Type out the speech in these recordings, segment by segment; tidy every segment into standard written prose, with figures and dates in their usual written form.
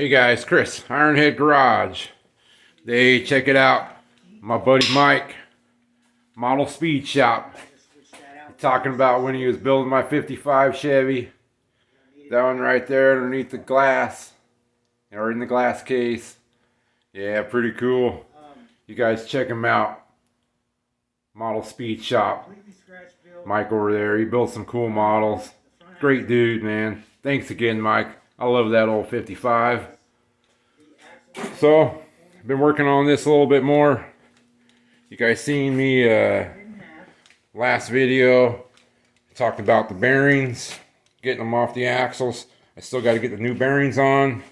Hey guys, Chris, Ironhead Garage. They check it out. My buddy Mike, Model Speed Shop. Talking about when he was building my 55 Chevy. That one right there underneath the glass. Or in the glass case. Yeah, pretty cool. You guys check him out. Model Speed Shop. Mike over there, he built some cool models. Great dude, man. Thanks again, Mike. I love that old 55. So, I've been working on this a little bit more. You guys seen me last video. Talked about the bearings, getting them off the axles. I still got to get the new bearings on.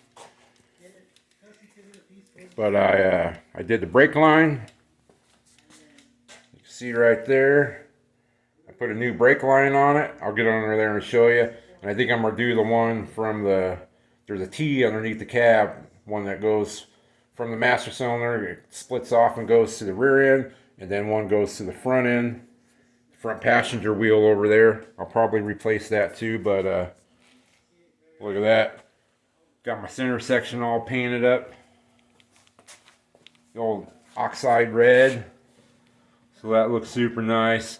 But I did the brake line. You can see right there. I put a new brake line on it. I'll get under there and show you. And I think I'm going to do the one from there's a T underneath the cab. One that goes from the master cylinder. It splits off and goes to the rear end. And then one goes to the front end. Front passenger wheel over there. I'll probably replace that too. But look at that. Got my center section all painted up. The old oxide red. So that looks super nice.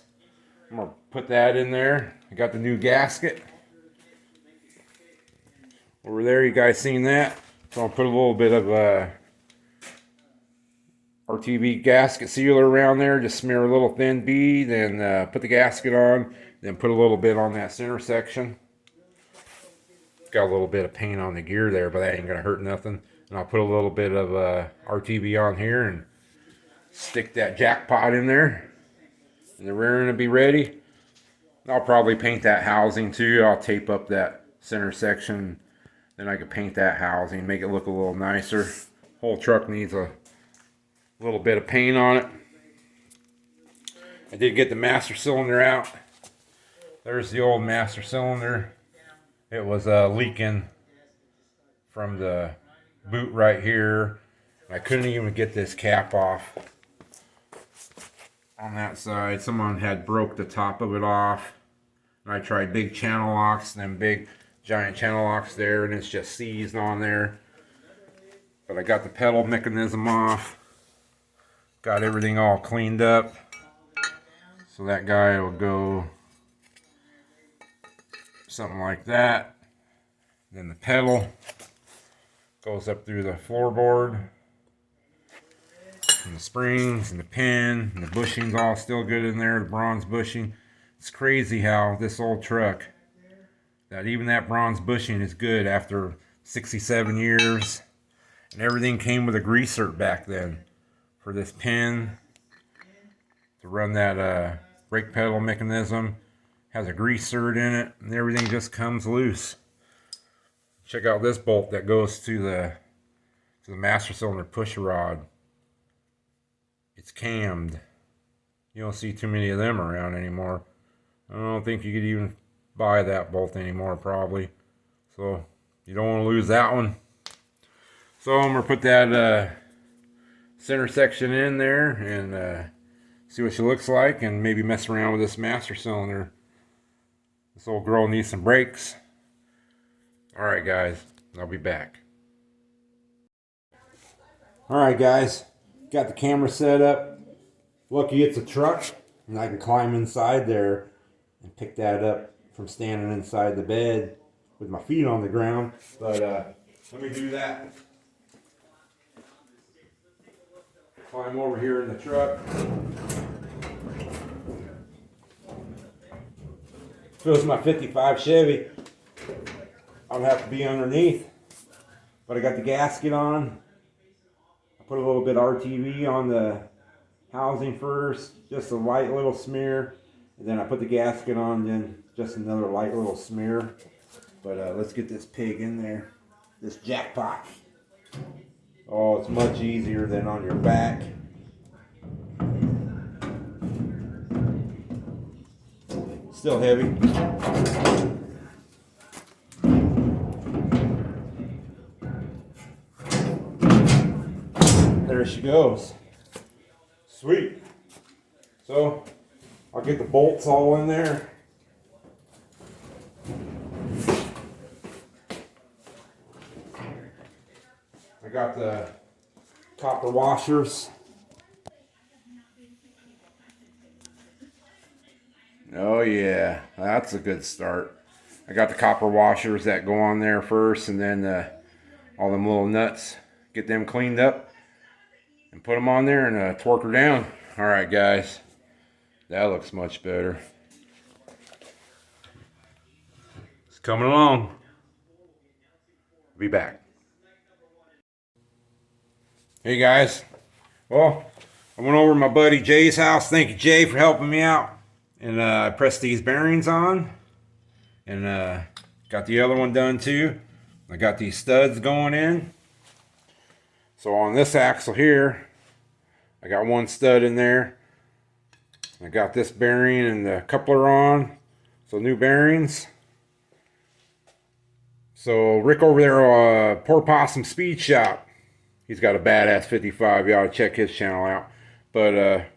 I'm going to put that in there. I got the new gasket. Over there, you guys seen that? So I'll put a little bit of RTV gasket sealer around there. Just smear a little thin bead and put the gasket on. Then put a little bit on that center section. Got a little bit of paint on the gear there, but that ain't going to hurt nothing. And I'll put a little bit of RTV on here and stick that Jackpot in there. And the rear end will be ready. I'll probably paint that housing too. I'll tape up that center section. Then I can paint that housing, make it look a little nicer. Whole truck needs a little bit of paint on it. I did get the master cylinder out. There's the old master cylinder. It was leaking from the boot right here. I couldn't even get this cap off on that side. Someone had broke the top of it off. And I tried big channel locks and then big giant channel locks there, and it's just seized on there. But I got the pedal mechanism off. Got everything all cleaned up. So that guy will go something like that. Then the pedal goes up through the floorboard. And the springs and the pin and the bushing's all still good in there, the bronze bushing. It's crazy how this old truck, that even that bronze bushing is good after 67 years. And everything came with a grease zerk back then for this pin to run that brake pedal mechanism. Has a grease zerk in it, and everything just comes loose. Check out this bolt that goes to the master cylinder pusher rod. It's cammed. You don't see too many of them around anymore. I don't think you could even buy that bolt anymore probably. So you don't want to lose that one. So I'm going to put that center section in there and see what she looks like and maybe mess around with this master cylinder. This old girl needs some brakes. Alright guys, I'll be back. Alright guys, got the camera set up. Lucky it's a truck and I can climb inside there and pick that up from standing inside the bed with my feet on the ground. But let me do that. Climb over here in the truck. If it was my 55 Chevy, I would have to be underneath. But I got the gasket on. I put a little bit of RTV on the housing first, just a light little smear. And then I put the gasket on, then just another light little smear. But let's get this pig in there. This Jackpot. Oh, it's much easier than on your back. Still heavy. There she goes. Sweet. So I'll get the bolts all in there. got the copper washers. Oh yeah, that's a good start. I got the copper washers that go on there first, and then all them little nuts, get them cleaned up and put them on there and torque her down. All right, guys, that looks much better. It's coming along. Be back. Hey guys, well, I went over to my buddy Jay's house. Thank you, Jay, for helping me out. And I pressed these bearings on, and got the other one done too. I got these studs going in. So on this axle here, I got one stud in there. I got this bearing and the coupler on, so new bearings. So Rick over there, Poor Possum Speed Shop, he's got a badass 55. You ought to check his channel out. But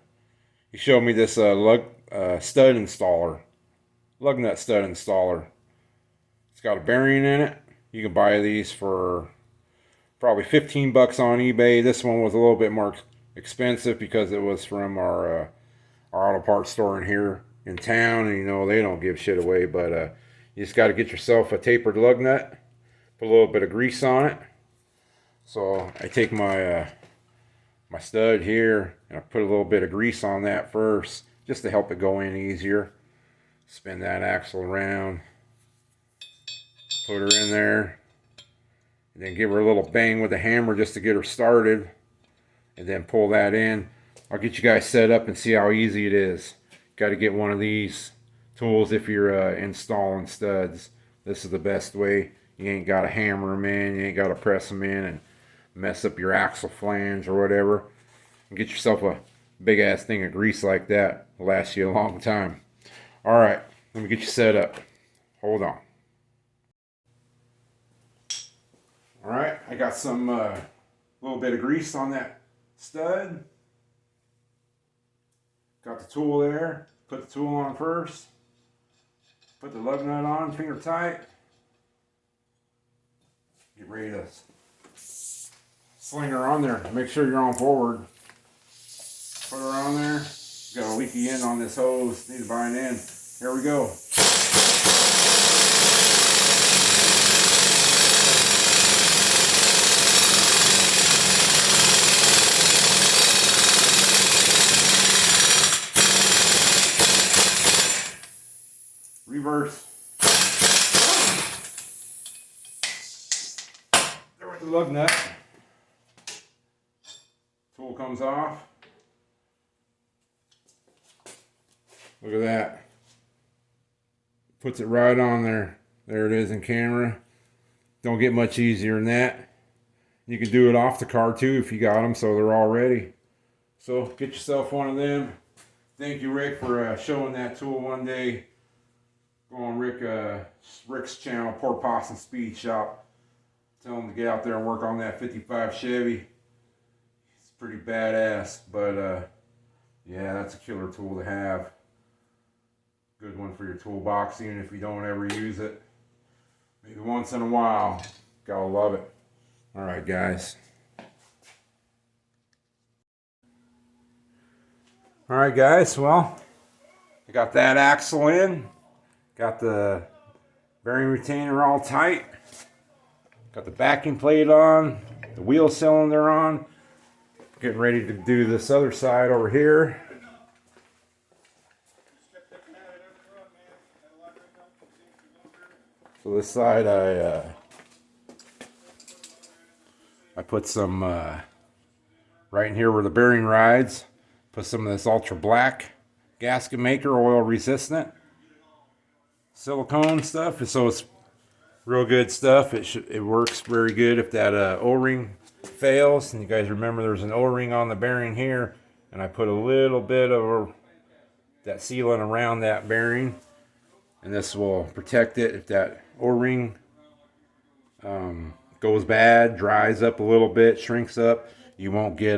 he showed me this stud installer, lug nut stud installer. It's got a bearing in it. You can buy these for probably 15 bucks on eBay. This one was a little bit more expensive because it was from our auto parts store in here in town, and you know they don't give shit away. But you just got to get yourself a tapered lug nut, put a little bit of grease on it. So I take my my stud here and I put a little bit of grease on that first, just to help it go in easier. Spin that axle around, put her in there, and then give her a little bang with the hammer just to get her started, and then pull that in. I'll get you guys set up and see how easy it is. Got to get one of these tools if you're installing studs. This is the best way. You ain't got to hammer them in, you ain't got to press them in and mess up your axle flange or whatever. And get yourself a big ass thing of grease like that. It'll last you a long time. All right, let me get you set up. Hold on. All right, I got some little bit of grease on that stud. Got the tool there. Put the tool on first. Put the lug nut on, finger tight. Get ready to sling her on there. Make sure you're on forward. Put her on there. Got a leaky end on this hose. Need to buy an end. Here we go. Reverse. There with the lug nut. Tool comes off. Look at that. Puts it right on there. There it is in camera. Don't get much easier than that. You can do it off the car too if you got them, so they're all ready. So get yourself one of them. Thank you, Rick, for showing that tool one day. Go on Rick's channel, Poor Possum Speed Shop. Tell him to get out there and work on that 55 Chevy. It's pretty badass, but yeah, that's a killer tool to have. Good one for your toolbox, even if you don't ever use it. Maybe once in a while. Gotta love it. All right, guys. All right, guys. Well, I got that axle in. Got the bearing retainer all tight. Got the backing plate on. The wheel cylinder on. Getting ready to do this other side over here. So this side I put some right in here where the bearing rides. Put some of this ultra black gasket maker, oil resistant silicone stuff. So it's real good stuff. It works very good if that O-ring fails. And you guys remember there's an O-ring on the bearing here, and I put a little bit of that sealant around that bearing, and this will protect it if that O-ring goes bad, dries up a little bit, shrinks up. You won't get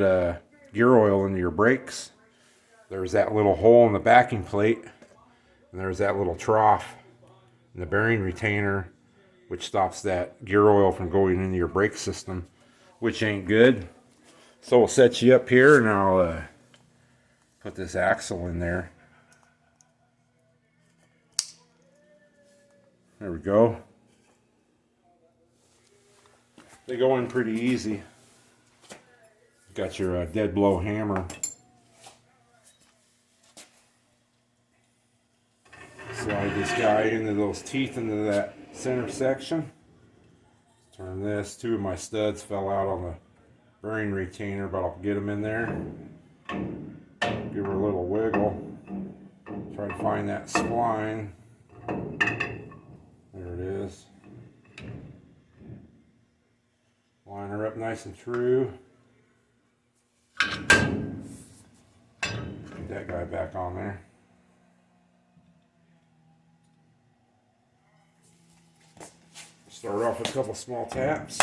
gear oil into your brakes. There's that little hole in the backing plate, and there's that little trough in the bearing retainer, which stops that gear oil from going into your brake system. which ain't good. So we'll set you up here and I'll put this axle in there. There we go. They go in pretty easy. Got your dead blow hammer. Slide this guy into those teeth into that center section. Turn this. Two of my studs fell out on the bearing retainer, but I'll get them in there. Give her a little wiggle. Try to find that spline. There it is. Line her up nice and true. Get that guy back on there. Start off with a couple small taps.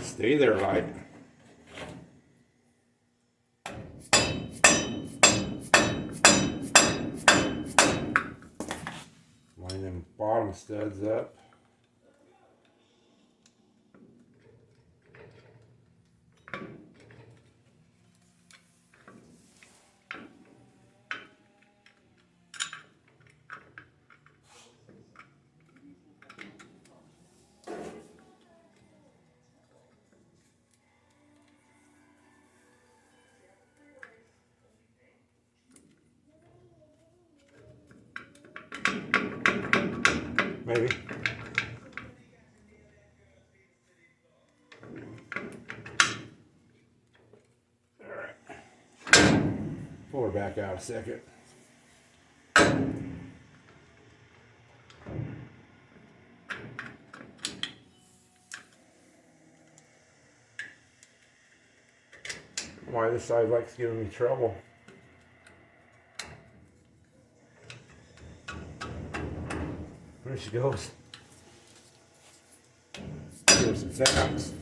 Stay there, light. Line them bottom studs up. Maybe. Alright. Pull her back out a second. Why this side likes giving me trouble. There she goes. Give her some taps.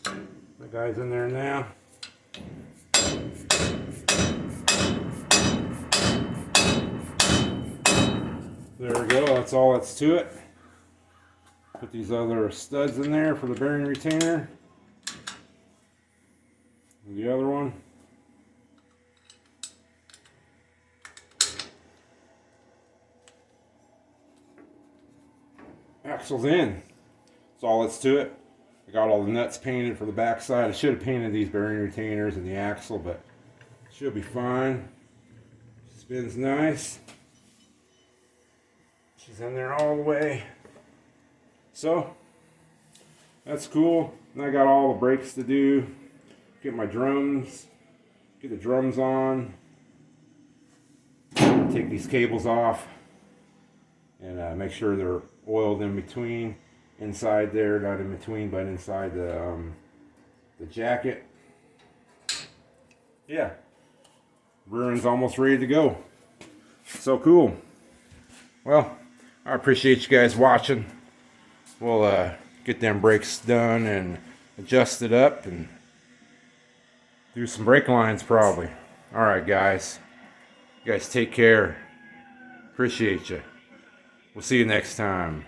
The guy's in there now. There we go. That's all that's to it. Put these other studs in there for the bearing retainer. The other one. Axle's in. That's all that's to it. I got all the nuts painted for the back side. I should have painted these bearing retainers and the axle, but it should be fine. Spins nice. She's in there all the way. So that's cool. And I got all the brakes to do. Get my drums. Get the drums on. Take these cables off. And make sure they're oiled in between, inside there, not in between, but inside the jacket. Yeah, rear end's almost ready to go. So cool. Well, I appreciate you guys watching. We'll get them brakes done and adjust it up and do some brake lines probably. All right, guys. You guys take care. Appreciate you. We'll see you next time.